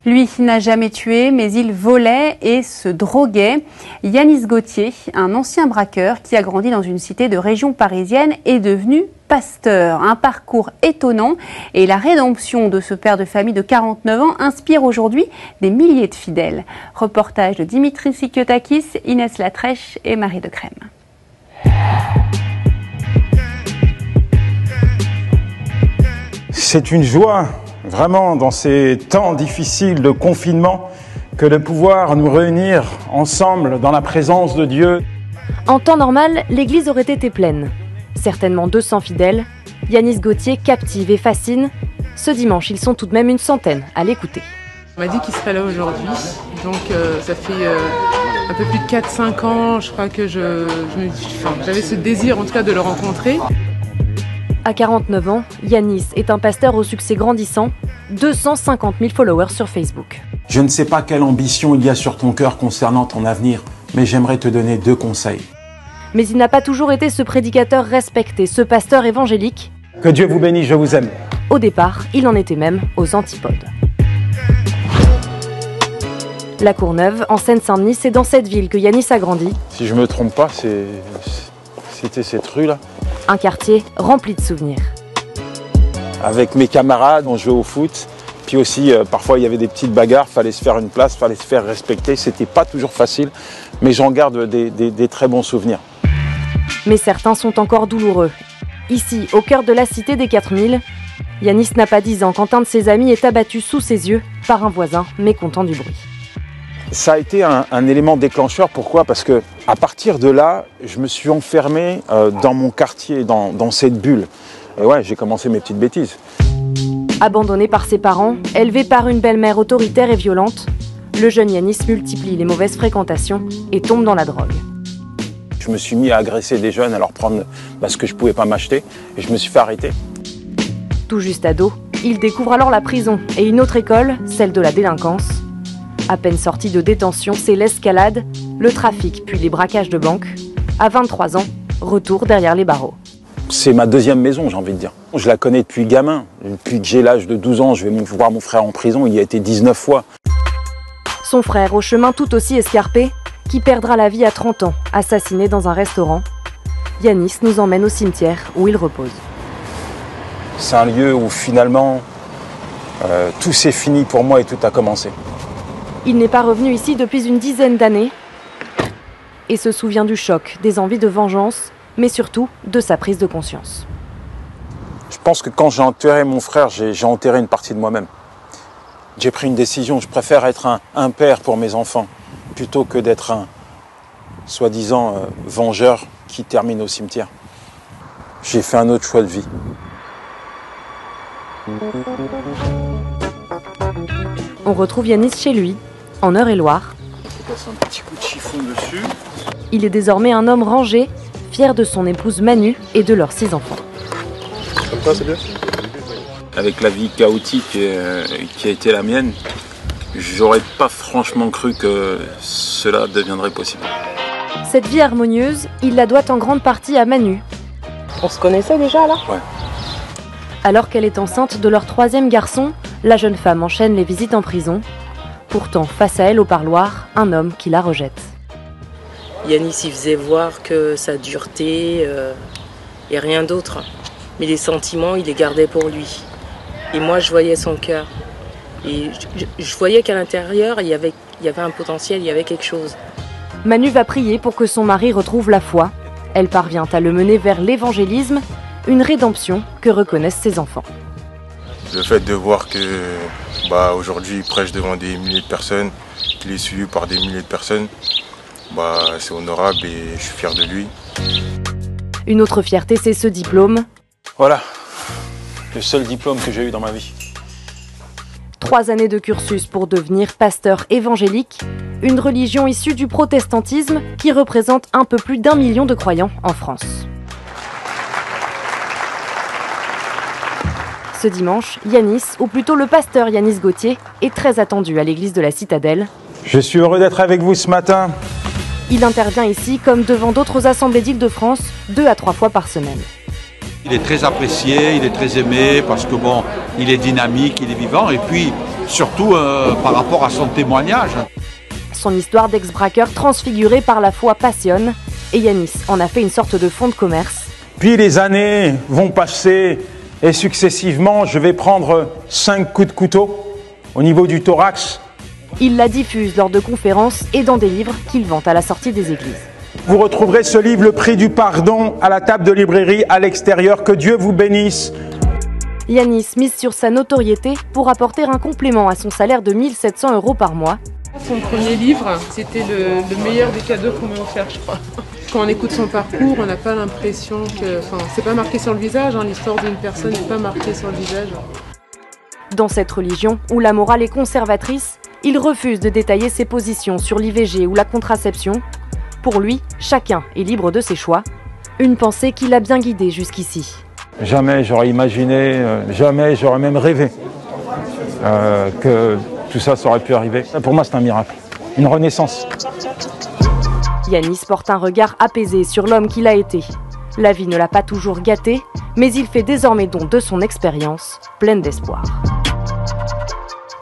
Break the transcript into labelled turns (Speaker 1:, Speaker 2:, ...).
Speaker 1: Lui n'a jamais tué, mais il volait et se droguait. Yanis Gauthier, un ancien braqueur qui a grandi dans une cité de région parisienne, est devenu pasteur. Un parcours étonnant et la rédemption de ce père de famille de 49 ans inspire aujourd'hui des milliers de fidèles. Reportage de Dimitri Sikiotakis, Inès Latrèche et Marie de Crème.
Speaker 2: C'est une joie, vraiment, dans ces temps difficiles de confinement, que de pouvoir nous réunir ensemble dans la présence de Dieu.
Speaker 3: En temps normal, l'église aurait été pleine. Certainement 200 fidèles. Yanis Gauthier captive et fascine. Ce dimanche, ils sont tout de même une centaine à l'écouter.
Speaker 4: On m'a dit qu'il serait là aujourd'hui, donc ça fait un peu plus de 4-5 ans, je crois que j'avais ce désir en tout cas de le rencontrer.
Speaker 3: À 49 ans, Yanis est un pasteur au succès grandissant, 250 000 followers sur Facebook.
Speaker 2: Je ne sais pas quelle ambition il y a sur ton cœur concernant ton avenir, mais j'aimerais te donner 2 conseils.
Speaker 3: Mais il n'a pas toujours été ce prédicateur respecté, ce pasteur évangélique.
Speaker 2: Que Dieu vous bénisse, je vous aime.
Speaker 3: Au départ, il en était même aux antipodes. La Courneuve, en Seine-Saint-Denis, c'est dans cette ville que Yanis a grandi.
Speaker 2: Si je me trompe pas, c'était cette rue-là.
Speaker 3: Un quartier rempli de souvenirs.
Speaker 2: Avec mes camarades, on jouait au foot. Puis aussi, parfois, il y avait des petites bagarres, fallait se faire une place, fallait se faire respecter. C'était pas toujours facile, mais j'en garde des très bons souvenirs.
Speaker 3: Mais certains sont encore douloureux. Ici, au cœur de la cité des 4000, Yanis n'a pas 10 ans quand un de ses amis est abattu sous ses yeux par un voisin mécontent du bruit.
Speaker 2: Ça a été un élément déclencheur. Pourquoi? Parce que à partir de là, je me suis enfermé dans mon quartier, dans cette bulle. Et ouais, j'ai commencé mes petites bêtises.
Speaker 3: Abandonné par ses parents, élevé par une belle-mère autoritaire et violente, le jeune Yanis multiplie les mauvaises fréquentations et tombe dans la drogue.
Speaker 2: Je me suis mis à agresser des jeunes, à leur prendre ce que je ne pouvais pas m'acheter, et je me suis fait arrêter.
Speaker 3: Tout juste ado, il découvre alors la prison et une autre école, celle de la délinquance. À peine sorti de détention, c'est l'escalade, le trafic puis les braquages de banques. À 23 ans, retour derrière les barreaux.
Speaker 2: C'est ma deuxième maison, j'ai envie de dire. Je la connais depuis gamin. Depuis que j'ai l'âge de 12 ans, je vais voir mon frère en prison, il y a été 19 fois.
Speaker 3: Son frère, au chemin tout aussi escarpé, qui perdra la vie à 30 ans, assassiné dans un restaurant. Yanis nous emmène au cimetière où il repose.
Speaker 2: C'est un lieu où finalement, tout s'est fini pour moi et tout a commencé.
Speaker 3: Il n'est pas revenu ici depuis une dizaine d'années et se souvient du choc, des envies de vengeance, mais surtout de sa prise de conscience.
Speaker 2: Je pense que quand j'ai enterré mon frère, j'ai enterré une partie de moi-même. J'ai pris une décision, je préfère être un père pour mes enfants, plutôt que d'être un soi-disant vengeur qui termine au cimetière. J'ai fait un autre choix de vie.
Speaker 3: On retrouve Yanis chez lui, en Eure-et-Loire.
Speaker 2: Je passe un petit coup de chiffon dessus.
Speaker 3: Il est désormais un homme rangé, fier de son épouse Manu et de leurs 6 enfants.
Speaker 2: Comme ça, c'est bien. Avec la vie chaotique qui a été la mienne, j'aurais pas franchement cru que cela deviendrait possible.
Speaker 3: Cette vie harmonieuse, il la doit en grande partie à Manu.
Speaker 4: On se connaissait déjà là?
Speaker 2: Ouais.
Speaker 3: Alors qu'elle est enceinte de leur 3e garçon, la jeune femme enchaîne les visites en prison. Pourtant, face à elle au parloir, un homme qui la rejette.
Speaker 5: Yanis, il faisait voir que sa dureté et rien d'autre. Mais les sentiments, il les gardait pour lui. Et moi, je voyais son cœur. Et je voyais qu'à l'intérieur, il y avait un potentiel, il y avait quelque chose.
Speaker 3: Manu va prier pour que son mari retrouve la foi. Elle parvient à le mener vers l'évangélisme, une rédemption que reconnaissent ses enfants.
Speaker 6: Le fait de voir que aujourd'hui il prêche devant des milliers de personnes, qu'il est suivi par des milliers de personnes, c'est honorable et je suis fier de lui.
Speaker 3: Une autre fierté, c'est ce diplôme.
Speaker 2: Voilà, le seul diplôme que j'ai eu dans ma vie.
Speaker 3: 3 années de cursus pour devenir pasteur évangélique, une religion issue du protestantisme qui représente un peu plus d'1 million de croyants en France. Ce dimanche, Yanis, ou plutôt le pasteur Yanis Gauthier, est très attendu à l'église de la Citadelle.
Speaker 2: Je suis heureux d'être avec vous ce matin.
Speaker 3: Il intervient ici, comme devant d'autres assemblées d'Île-de-France, 2 à 3 fois par semaine.
Speaker 7: Il est très apprécié, il est très aimé parce que il est dynamique, il est vivant et puis surtout par rapport à son témoignage.
Speaker 3: Son histoire d'ex-braqueur transfigurée par la foi passionne et Yanis en a fait une sorte de fonds de commerce.
Speaker 2: Puis les années vont passer et successivement, je vais prendre 5 coups de couteau au niveau du thorax.
Speaker 3: Il la diffuse lors de conférences et dans des livres qu'il vend à la sortie des églises.
Speaker 2: Vous retrouverez ce livre, Le prix du pardon, à la table de librairie à l'extérieur. Que Dieu vous bénisse.
Speaker 3: Yanis mise sur sa notoriété pour apporter un complément à son salaire de 1 700 € par mois.
Speaker 4: Son premier livre, c'était le meilleur des cadeaux qu'on m'a offert, je crois. Quand on écoute son parcours, on n'a pas l'impression que... Enfin, c'est pas marqué sur le visage, hein, l'histoire d'une personne n'est pas marquée sur le visage.
Speaker 3: Dans cette religion, où la morale est conservatrice, il refuse de détailler ses positions sur l'IVG ou la contraception. Pour lui, chacun est libre de ses choix. Une pensée qui l'a bien guidé jusqu'ici.
Speaker 2: Jamais j'aurais imaginé, jamais j'aurais même rêvé que tout ça aurait pu arriver. Pour moi, c'est un miracle, une renaissance.
Speaker 3: Yanis porte un regard apaisé sur l'homme qu'il a été. La vie ne l'a pas toujours gâté, mais il fait désormais don de son expérience, pleine d'espoir.